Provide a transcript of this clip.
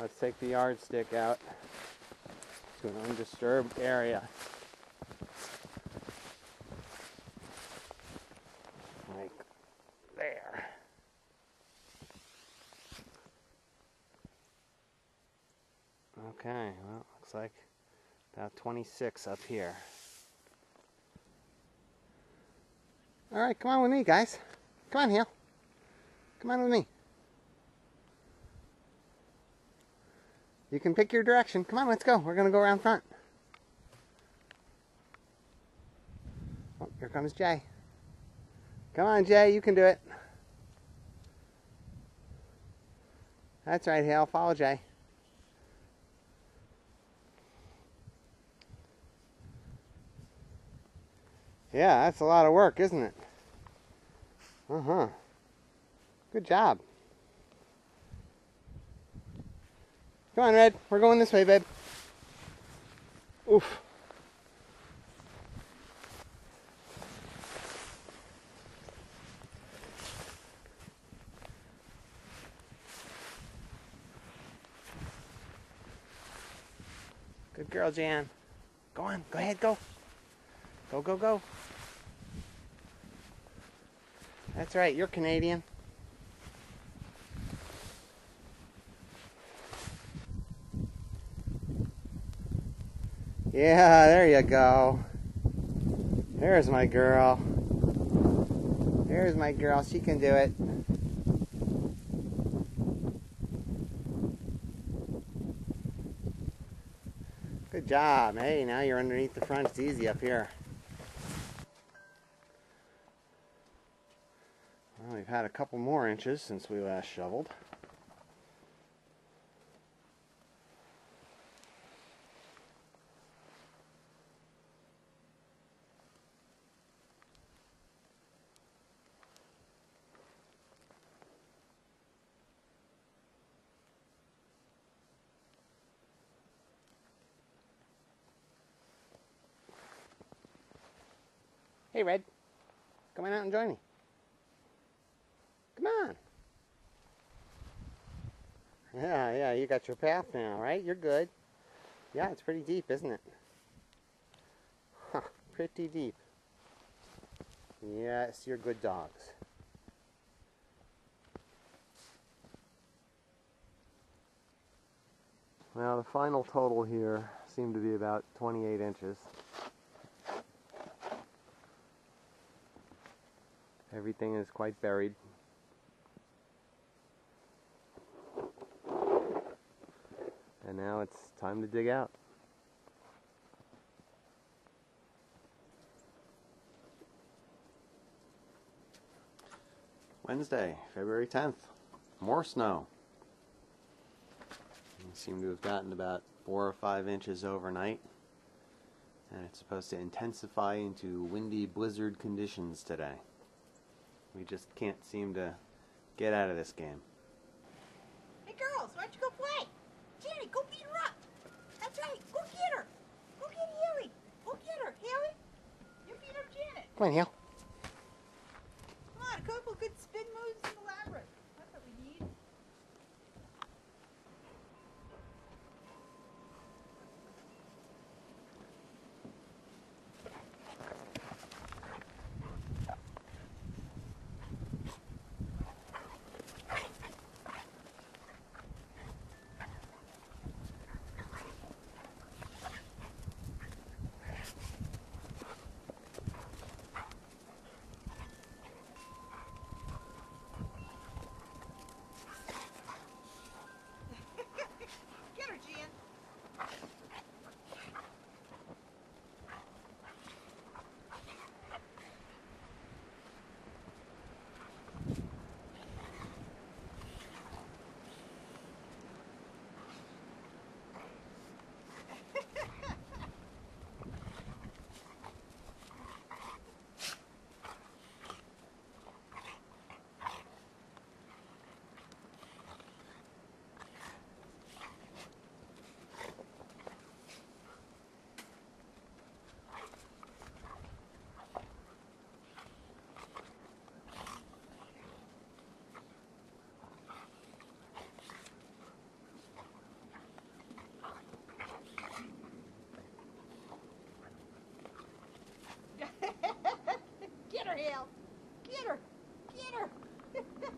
Let's take the yardstick out to an undisturbed area. Like there. Okay, well, looks like about 26 up here. Alright, come on with me, guys. Come on, Hale. Come on with me. You can pick your direction. Come on, let's go. We're going to go around front. Oh, here comes Jay. Come on, Jay. You can do it. That's right, Hale. Follow Jay. Yeah, that's a lot of work, isn't it? Uh-huh. Good job. Come on, Red. We're going this way, babe. Oof. Good girl, Jan. Go on. Go ahead. Go. Go, go, go. That's right. You're Canadian. Yeah, there you go. There's my girl. There's my girl. She can do it. Good job. Hey, now you're underneath the front. It's easy up here. Well, we've had a couple more inches since we last shoveled. Hey, Red. Come on out and join me. Come on. Yeah, you got your path now, right? You're good. Yeah, it's pretty deep, isn't it? Huh, pretty deep. Yes, you're good dogs. Well, the final total here seemed to be about 28 inches. Everything is quite buried. And now it's time to dig out. Wednesday, February 10th. More snow. We seem to have gotten about 4 or 5 inches overnight. And it's supposed to intensify into windy blizzard conditions today. We just can't seem to get out of this game. Hey girls, why don't you go play? Janet, go beat her up. That's right, go get her. Go get Haley. Go get her. Haley, you beat up Janet. Come on, Hale. Come on, a couple good spin moves in the labyrinth. That's what we need. her, Hale. Get her. Get her.